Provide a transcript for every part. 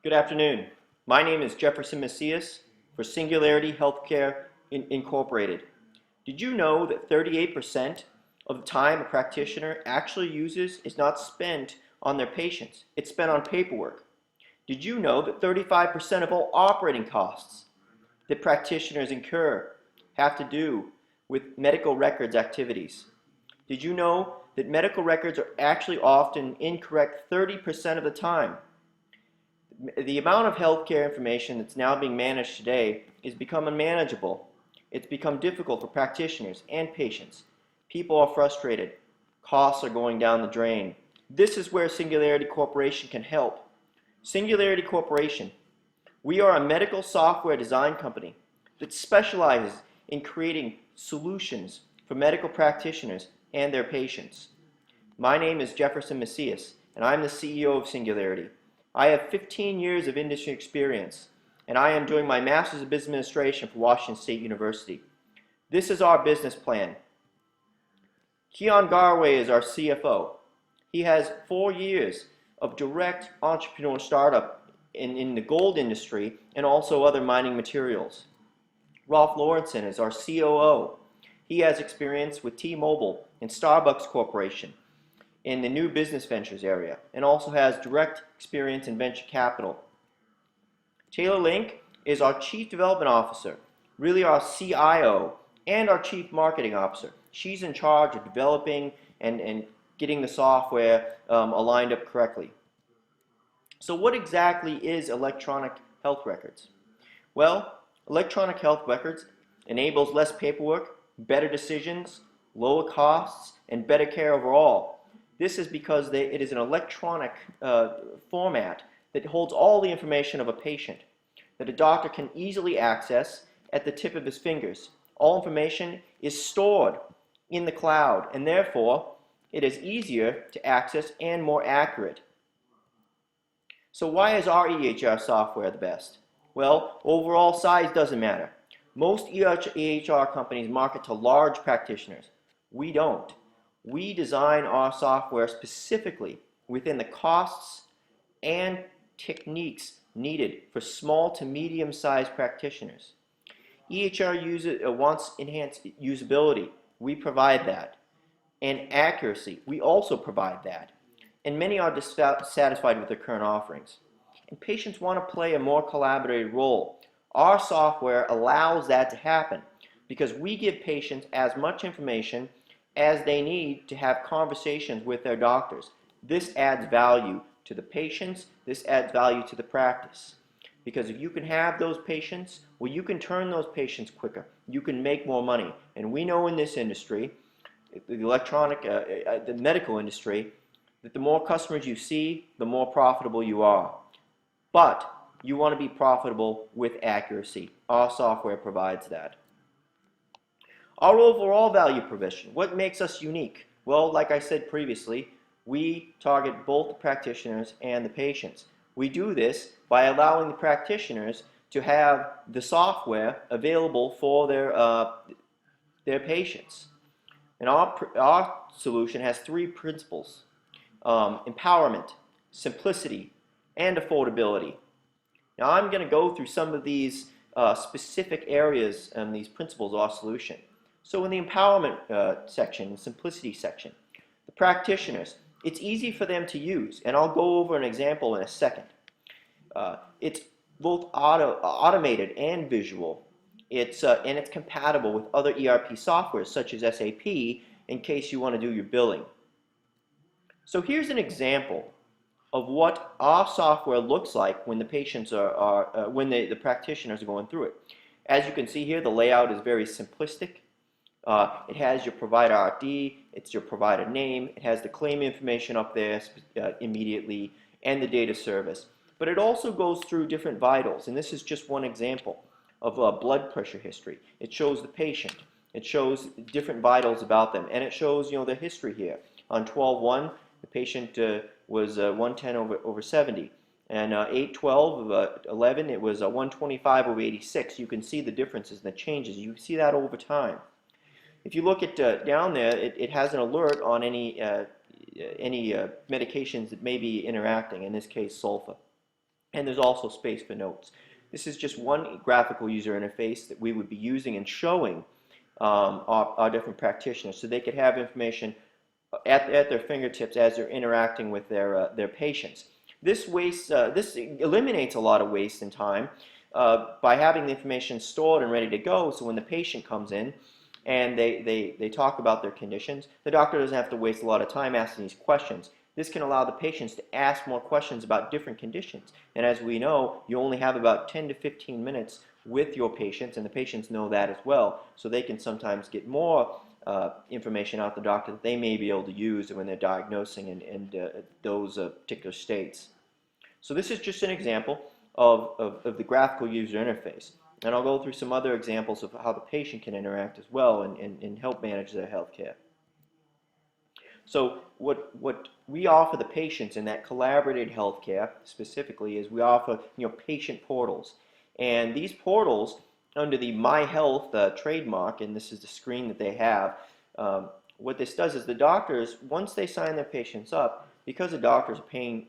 Good afternoon. My name is Jefferson Macias for Singularity Healthcare Incorporated. Did you know that 38% of the time a practitioner actually uses is not spent on their patients? It's spent on paperwork. Did you know that 35% of all operating costs that practitioners incur have to do with medical records activities? Did you know that medical records are actually often incorrect 30% of the time? The amount of healthcare information that's now being managed today is become unmanageable. It's become difficult for practitioners and patients. People are frustrated. Costs are going down the drain. This is where Singularity Corporation can help. Singularity Corporation, we are a medical software design company that specializes in creating solutions for medical practitioners and their patients. My name is Jefferson Macias, and I'm the CEO of Singularity. I have 15 years of industry experience, and I am doing my Master's of Business Administration for Washington State University. This is our business plan. Keon Garway is our CFO. He has 4 years of direct entrepreneurial startup in the gold industry and also other mining materials. Rolf Lawrenson is our COO. He has experience with T-Mobile and Starbucks Corporation in the new business ventures area, and also has direct experience in venture capital. Taylor Link is our Chief Development Officer, really our CIO, and our Chief Marketing Officer. She's in charge of developing and getting the software aligned up correctly. So what exactly is electronic health records? Well, electronic health records enables less paperwork, better decisions, lower costs, and better care overall. This is because it is an electronic format that holds all the information of a patient that a doctor can easily access at the tip of his fingers. All information is stored in the cloud, and therefore it is easier to access and more accurate. So why is our EHR software the best? Well, overall size doesn't matter. Most EHR companies market to large practitioners. We don't. We design our software specifically within the costs and techniques needed for small to medium-sized practitioners. EHR wants enhanced usability. We provide that. And accuracy. We also provide that. And many are dissatisfied with their current offerings. And patients want to play a more collaborative role. Our software allows that to happen because we give patients as much information as they need to have conversations with their doctors. This adds value to the patients. This adds value to the practice. Because if you can have those patients, well, you can turn those patients quicker. You can make more money. And we know in this industry, the medical industry, that the more customers you see, the more profitable you are. But you want to be profitable with accuracy. Our software provides that. Our overall value proposition, what makes us unique? Well, like I said previously, we target both the practitioners and the patients. We do this by allowing the practitioners to have the software available for their patients. And our solution has 3 principles: empowerment, simplicity, and affordability. Now I'm going to go through some of these specific areas and these principles of our solution. So in the empowerment section, simplicity section, the practitioners, it's easy for them to use, and I'll go over an example in a second. It's both automated and visual. And it's compatible with other ERP softwares such as SAP in case you want to do your billing. So here's an example of what our software looks like when the patients when the practitioners are going through it. As you can see here, the layout is very simplistic. It has your provider ID, it's your provider name, it has the claim information up there immediately, and the data service. But it also goes through different vitals, and this is just one example of blood pressure history. It shows the patient, it shows different vitals about them, and it shows their history here. On 12/1, the patient was 110 over 70, and 8/12/11 it was 125 over 86. You can see the differences and the changes. You can see that over time. If you look at down there, it has an alert on any medications that may be interacting, in this case sulfa. and there's also space for notes. This is just one graphical user interface that we would be using and showing our different practitioners so they could have information at their fingertips as they're interacting with their patients. This eliminates a lot of waste in time by having the information stored and ready to go, so when the patient comes in and they talk about their conditions, the doctor doesn't have to waste a lot of time asking these questions. This can allow the patients to ask more questions about different conditions. And as we know, you only have about 10 to 15 minutes with your patients, and the patients know that as well. So they can sometimes get more information out the doctor that they may be able to use when they're diagnosing in those particular states. So this is just an example of the graphical user interface. And I'll go through some other examples of how the patient can interact as well and help manage their health care. So what we offer the patients in that collaborative healthcare specifically is we offer patient portals, and these portals under the My Health trademark, and this is the screen that they have. What this does is the doctors, once they sign their patients up, because the doctors are paying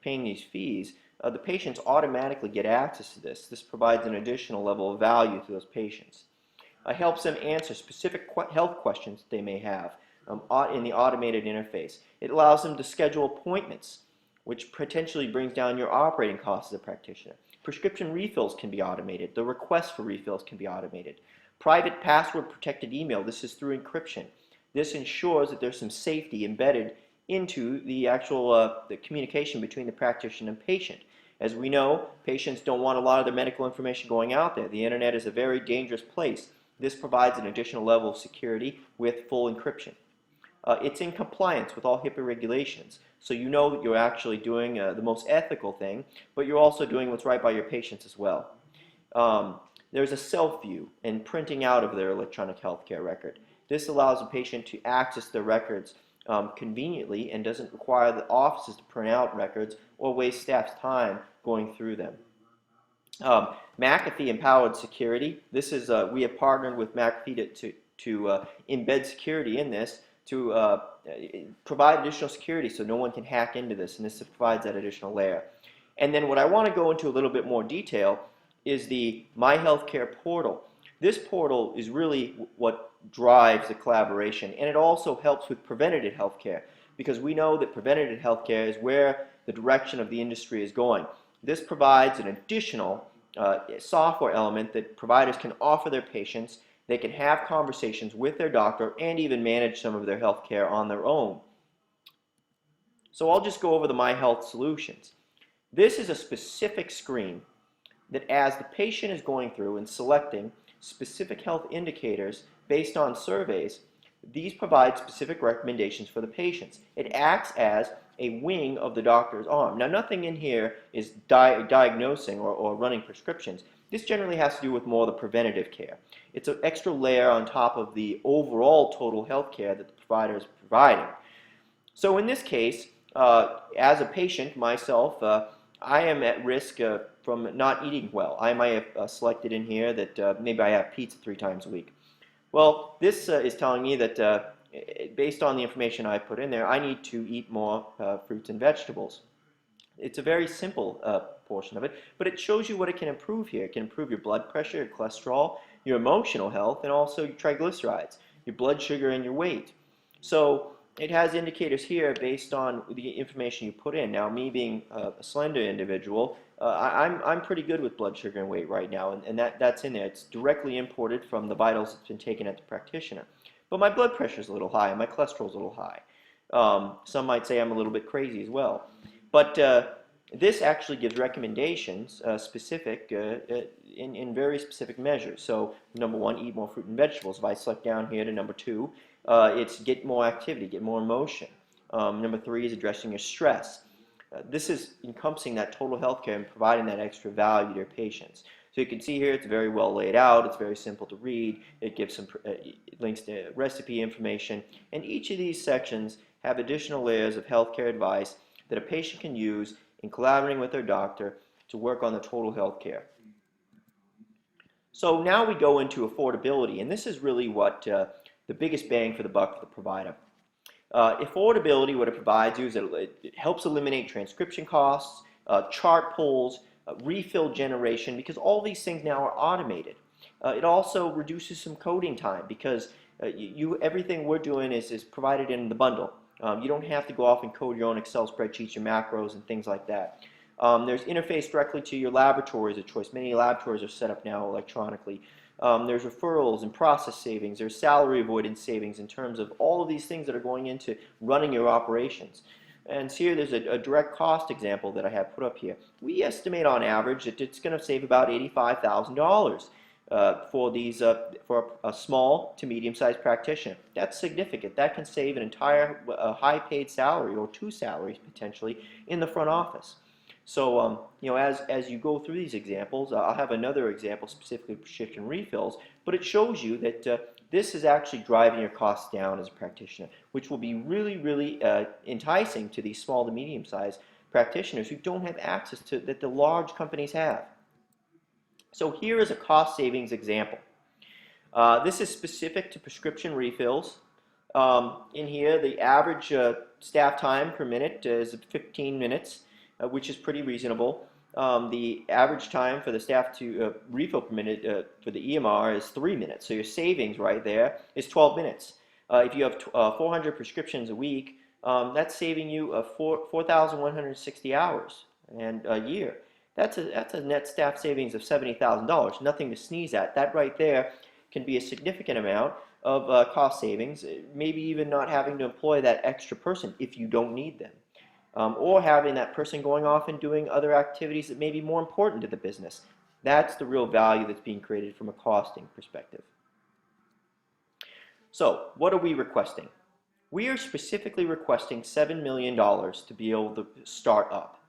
these fees, the patients automatically get access to this. This provides an additional level of value to those patients. It helps them answer specific health questions they may have in the automated interface. It allows them to schedule appointments, which potentially brings down your operating costs as a practitioner. Prescription refills can be automated. The request for refills can be automated. Private password protected email. This is through encryption. This ensures that there's some safety embedded into the actual the communication between the practitioner and patient. As we know, patients don't want a lot of their medical information going out there. The internet is a very dangerous place. This provides an additional level of security with full encryption. It's in compliance with all HIPAA regulations, so you know that you're actually doing the most ethical thing, but you're also doing what's right by your patients as well. There's a self-view and printing out of their electronic healthcare record. This allows a patient to access their records conveniently and doesn't require the offices to print out records or waste staff's time going through them. McAfee Empowered Security. This is we have partnered with McAfee to embed security in this to provide additional security so no one can hack into this, and this provides that additional layer. And then what I want to go into a little bit more detail is the My Healthcare portal. This portal is really what drives the collaboration, and it also helps with preventative healthcare, because we know that preventative healthcare is where the direction of the industry is going. This provides an additional software element that providers can offer their patients. They can have conversations with their doctor and even manage some of their health care on their own. So I'll just go over the My Health solutions. This is a specific screen that as the patient is going through and selecting specific health indicators based on surveys, these provide specific recommendations for the patients. It acts as a wing of the doctor's arm. Now, nothing in here is diagnosing or running prescriptions. This generally has to do with more the preventative care. It's an extra layer on top of the overall total health care that the provider is providing. So in this case, as a patient myself, I am at risk from not eating well. I might have selected in here that maybe I have pizza 3 times a week. Well, this is telling me that based on the information I put in there, I need to eat more fruits and vegetables. It's a very simple portion of it, but it shows you what it can improve here. It can improve your blood pressure, your cholesterol, your emotional health, and also your triglycerides, your blood sugar, and your weight. So it has indicators here based on the information you put in. Now, me being a slender individual, I'm pretty good with blood sugar and weight right now, and that's in there. It's directly imported from the vitals that's been taken at the practitioner. But my blood pressure is a little high, and my cholesterol is a little high. Some might say I'm a little bit crazy as well. But this actually gives recommendations specific in very specific measures. So number 1, eat more fruit and vegetables. If I select down here to number 2, it's get more activity, get more emotion. Number 3 is addressing your stress. This is encompassing that total health care and providing that extra value to your patients. So you can see here it's very well laid out, it's very simple to read, it gives some links to recipe information, and each of these sections have additional layers of healthcare advice that a patient can use in collaborating with their doctor to work on the total health care. So now we go into affordability, and this is really what the biggest bang for the buck for the provider. Affordability, what it provides you is that it helps eliminate transcription costs, chart pulls, refill generation, because all these things now are automated. It also reduces some coding time because everything we're doing is provided in the bundle. You don't have to go off and code your own Excel spreadsheets, your macros, and things like that. There's interface directly to your laboratories of choice. Many laboratories are set up now electronically. There's referrals and process savings. There's salary avoidance savings in terms of all of these things that are going into running your operations. And here there's a direct cost example that I have put up here. We estimate on average that it's going to save about $85,000 for a small to medium-sized practitioner. That's significant. That can save an entire high-paid salary or two salaries potentially in the front office. So as you go through these examples, I'll have another example specifically for shift and refills, but it shows you that this is actually driving your costs down as a practitioner, which will be really, really enticing to these small to medium-sized practitioners who don't have access to that the large companies have. So here is a cost savings example. This is specific to prescription refills. In here, the average staff time per minute is 15 minutes, which is pretty reasonable. The average time for the staff to refill per minute for the EMR is 3 minutes. So your savings right there is 12 minutes. If you have 400 prescriptions a week, that's saving you 4,160 hours and a year. That's a net staff savings of $70,000. Nothing to sneeze at. That right there can be a significant amount of cost savings, maybe even not having to employ that extra person if you don't need them. Or having that person going off and doing other activities that may be more important to the business. That's the real value that's being created from a costing perspective. So, what are we requesting? We are specifically requesting $7 million to be able to start up.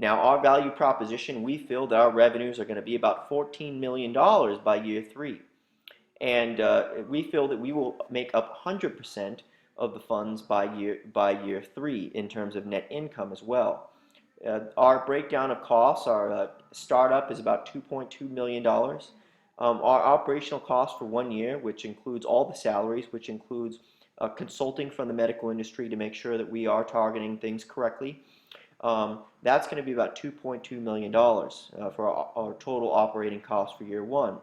Now, our value proposition, we feel that our revenues are going to be about $14 million by year 3. And we feel that we will make up 100% of the funds by year 3 in terms of net income as well. Our breakdown of costs, our startup is about $2.2 million. Our operational cost for 1 year, which includes all the salaries, which includes consulting from the medical industry to make sure that we are targeting things correctly, that's going to be about $2.2 million for our total operating costs for year 1.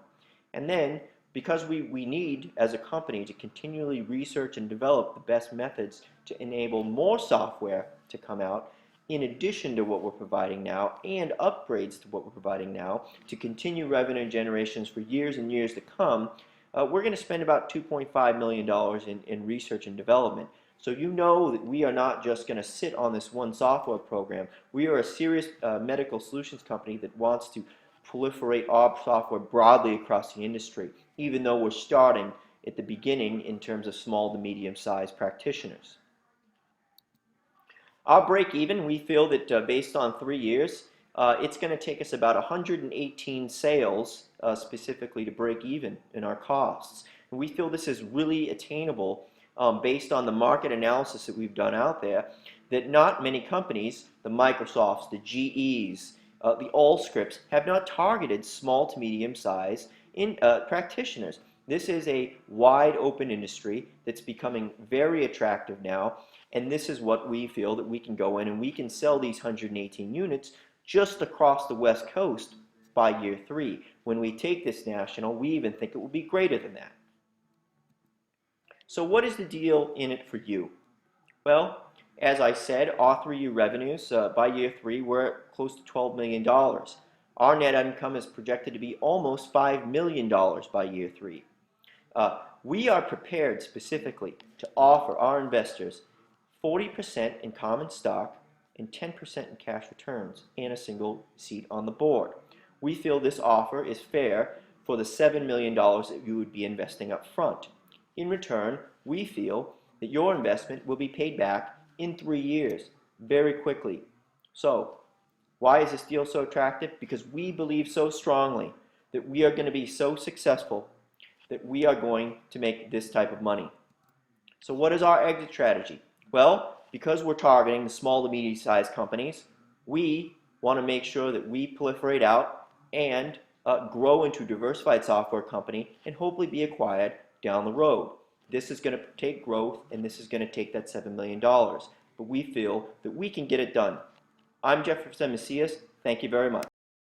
And then, because we need, as a company, to continually research and develop the best methods to enable more software to come out, in addition to what we're providing now, and upgrades to what we're providing now, to continue revenue generations for years and years to come, we're going to spend about $2.5 million in research and development. So you know that we are not just going to sit on this one software program. We are a serious medical solutions company that wants to proliferate our software broadly across the industry, even though we're starting at the beginning in terms of small to medium-sized practitioners. Our break even, we feel that based on 3 years, it's going to take us about 118 sales specifically to break even in our costs. And we feel this is really attainable based on the market analysis that we've done out there, that not many companies, the Microsofts, the GEs, the Allscripts, have not targeted small to medium-sized practitioners. This is a wide open industry that's becoming very attractive now, and this is what we feel that we can go in and we can sell these 118 units just across the West Coast by year 3. When we take this national, we even think it will be greater than that. So what is the deal in it for you? Well, as I said, our 3-year revenues by year 3 were close to $12 million. Our net income is projected to be almost $5 million by year 3. We are prepared specifically to offer our investors 40% in common stock and 10% in cash returns and a single seat on the board. We feel this offer is fair for the $7 million that you would be investing up front. In return, we feel that your investment will be paid back in 3 years, very quickly. So, why is this deal so attractive? Because we believe so strongly that we are going to be so successful that we are going to make this type of money. So what is our exit strategy? Well, because we're targeting the small to medium-sized companies, we want to make sure that we proliferate out and grow into a diversified software company and hopefully be acquired down the road. This is going to take growth, and this is going to take that $7 million. But we feel that we can get it done. I'm Jefferson Macias. Thank you very much.